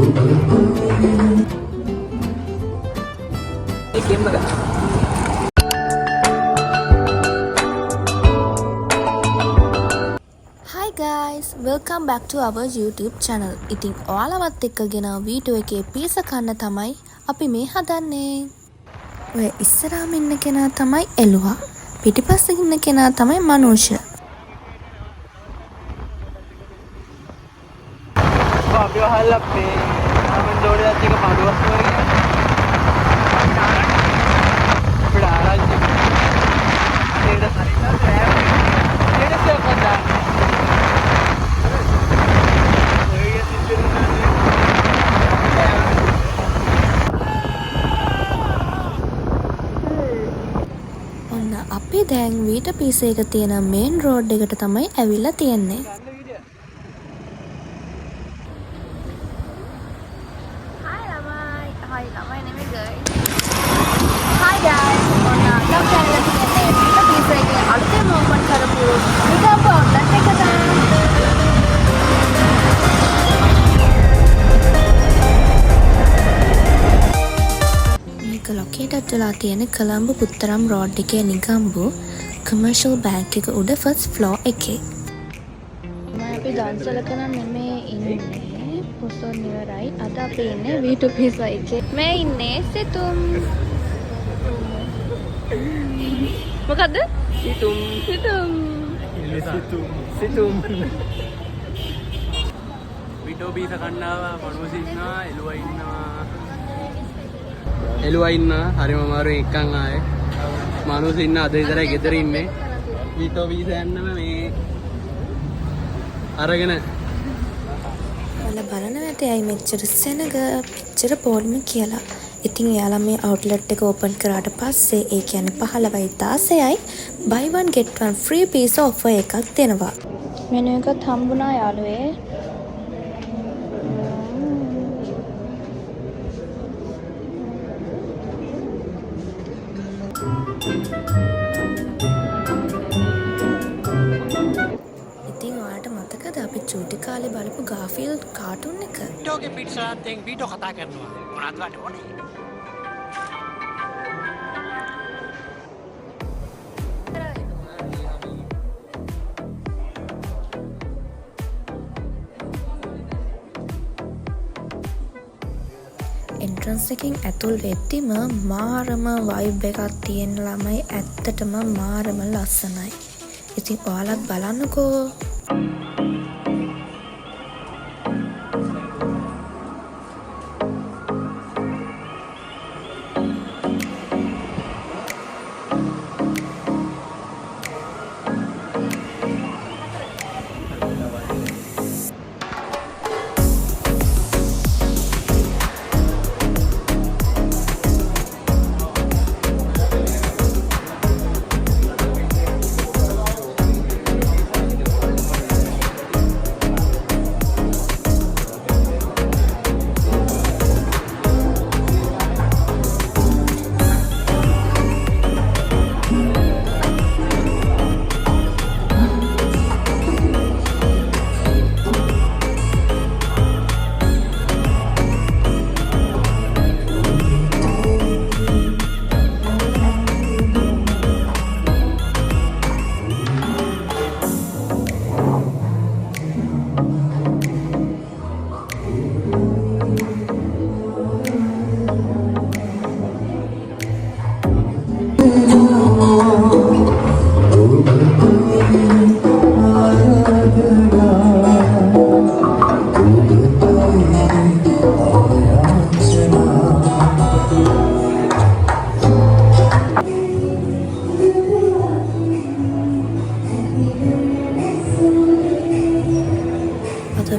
Hi guys, welcome back to our YouTube channel. ඉතින් ඔයාලවත් එක්ක ගෙන වීඩියෝ එකේ පීස කන්න තමයි අපි මේ හදන්නේ. ඔය ඉස්සරහාම ඉන්න කෙනා තමයි එළුවා. පිටිපස්සේ ඉන්න කෙනා තමයි මනුෂ්‍ය. අපි වහල්ලා මේ මම දෝඩියත් එක පඩුවක් වගේ අපිට ආරංචි ඒකට හරියට රෑප් ඒකට සෙල්පදා ඔන්න අපි දැන් වීට පීස එක තියෙන මේන් රෝඩ් එකට තමයි ඇවිල්ලා තියෙන්නේ. Hi guys, ඔන්න අපේ channel එකේ තියෙන වීට පීස එකේ අලුතෙන් ඕපන් කරපු නිකම්ප outlet එක තමයි. මේක ලොකේටඩ් වෙලා තියෙන කොළඹ පුත්තරම් රෝඩ් එකේ නිගම්බු කමර්ෂල් බැංක් එක උඩ ෆස්ට් ෆ්ලෝර් එකේ. අපි දන්සලක නම් නෙමේ ඉන්නේ පොසොන් ඉවරයි. අද අපි ඉන්නේ වීට පීස එකේ. මේ ඉන්නේ සිතුම්. මොකද්ද? සිතුම් විඩෝ බීස කන්නාවා මනුස්සය ඉන්නවා එළුවා ඉන්නවා හරිම අමාරුවෙන් එක්කන් ආයේ මනුස්සය ඉන්න අද විතරයි ගෙදර ඉන්නේ විඩෝ බීස යන්නම මේ අරගෙන ඔයාලා බලන වැටයි මෙච්චර සෙනග මෙච්චර පොල්ම කියලා. ඉතින් එයාලා මේ අවුට්ලට් එක ඕපන් කරාට පස්සේ ඒ කියන්නේ 15යි 16යි buy one get one free piece offer එකක් දෙනවා. මෙනු එකත් හම්බුණා යාළුවේ. ඉතින් ඔයාලට මතකද අපි චූටි කාලේ බලපු ගාෆීල්ඩ් කාටුන් එක? ටෝගේ පිට්සා තෙන් වීඩියෝ කතා කරනවා මොනවද වඩ ඕනේ එන්ට්‍රන්ස් එකකින් ඇතුල් වෙද්දිම මාරම වයිබ් එකක් තියෙන ළමයි ඇත්තටම මාරම ලස්සනයි. ඉතින් ඔයාලත් බලන්නකෝ.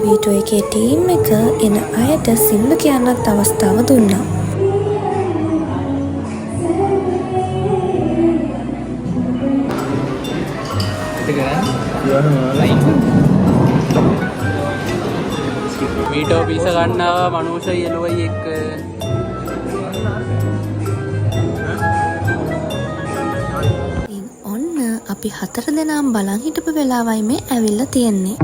වීඩියෝ එකේ ටීම් එක එන අයට සිල්ල කියන්නත් අවස්ථාව දුන්නා. වීඩියෝ පීස ගන්නවා මනුස්සය එළුවයි එක්ක ඔන්න අපි 4 දෙනාම බලන් හිටපු වෙලාවයි මේ ඇවිල්ලා තියෙන්නේ.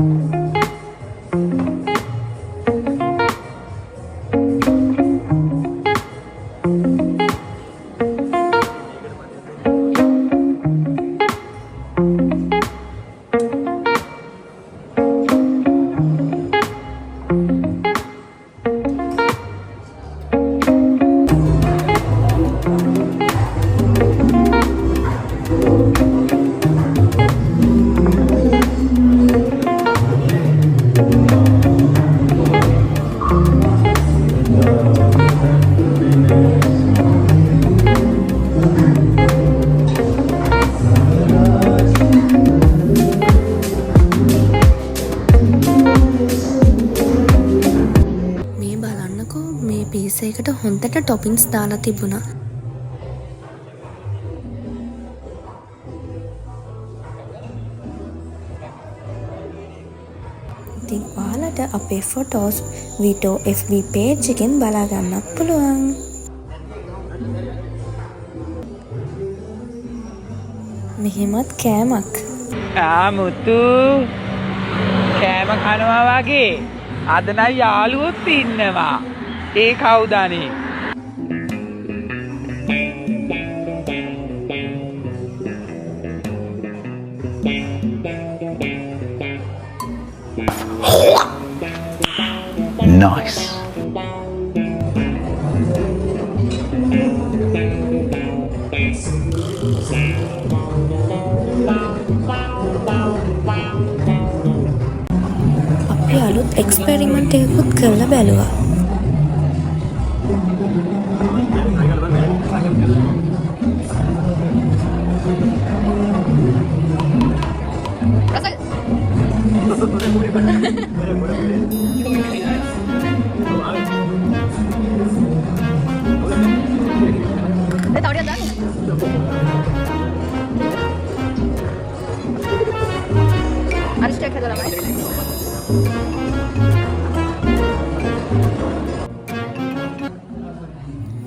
හොඳට ටොපින්ස් දාලා තිබුණා. ඉතින් ඔයාලට අපේ ෆොටෝස් වීටෝ FB page එකෙන් බලා ගන්නත් පුළුවන්. මෙහෙමත් කෑමක්. මුතු කෑම කනවා වගේ අද නම් යාළුවොත් ඉන්නවා. ඒ කවුද අනේ? Nice. අපි අලුත් එක්ස්පෙරිමන්ට් එකකුත් කරලා බැලුවා.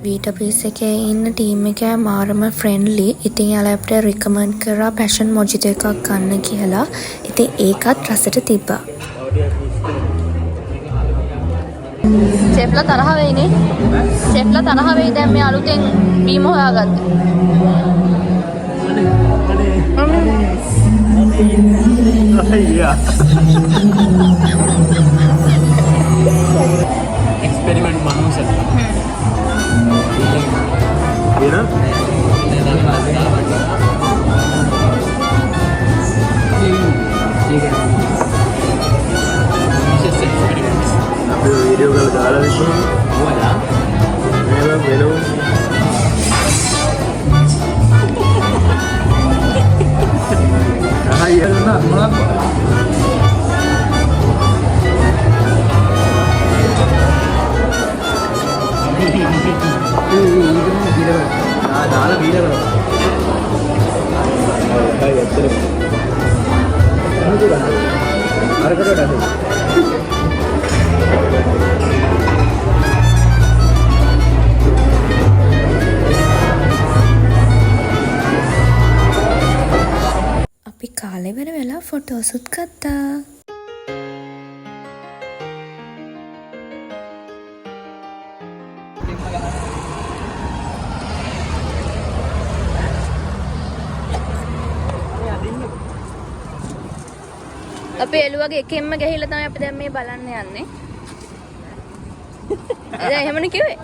වීටපීස් එකේ ඉන්න ටීම් එක මාරම ෆ්‍රෙන්ඩ්ලි. ඉතින් යාළුවා අපිට රිකමන්ඩ් කරා පැෂන් මොජිටෝ එකක් ගන්න කියලා. ඉතින් ඒකත් රසට තිබ්බා. සෙෆ්ලා තරහ වෙයිනේ. සෙෆ්ලා තරහ වෙයි දැන් මේ අලුතෙන් බීම හොයාගත්තේ. එක්ස්පෙරිමන්ට් මනුස්සය. वीडियो कल डाला देखो Voilà. मेरा मेलो हाँ ये ना मतलब දාලා බීලා බලන්න. भाई अच्छे अरे करो डालो අපි කාලේ වෙන වෙලා ෆොටෝසුත් ගත්තා. අපි එළුවගේ එකෙන්ම ගිහිල්ලා තමයි අපි දැන් මේ බලන්න යන්නේ. එදා එහෙමනේ කිව්වේ.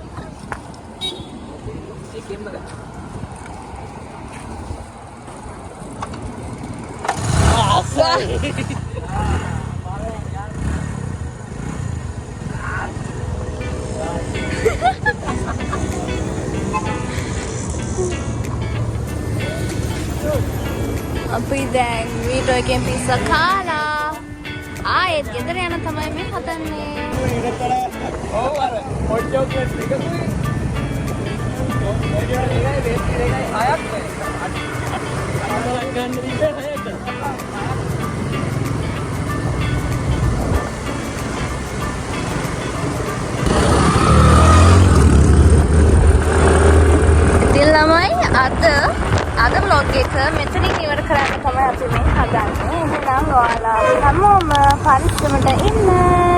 අපි දැන් වීඩියෝ එකෙන් පිස්සා කාලා ආයෙත් ගෙදර යන තමයි මේ හදන්නේ. ඔව් අර හොට් චොක්ලට් එකකුයි ඉතින් ළමයි අද vlog එක මෙතනින් ඉවර කරන්න තමයි අපි මේ හදන්නේ. එහෙනම් ඔයාලා හැමෝම පරිස්සමට ඉන්න.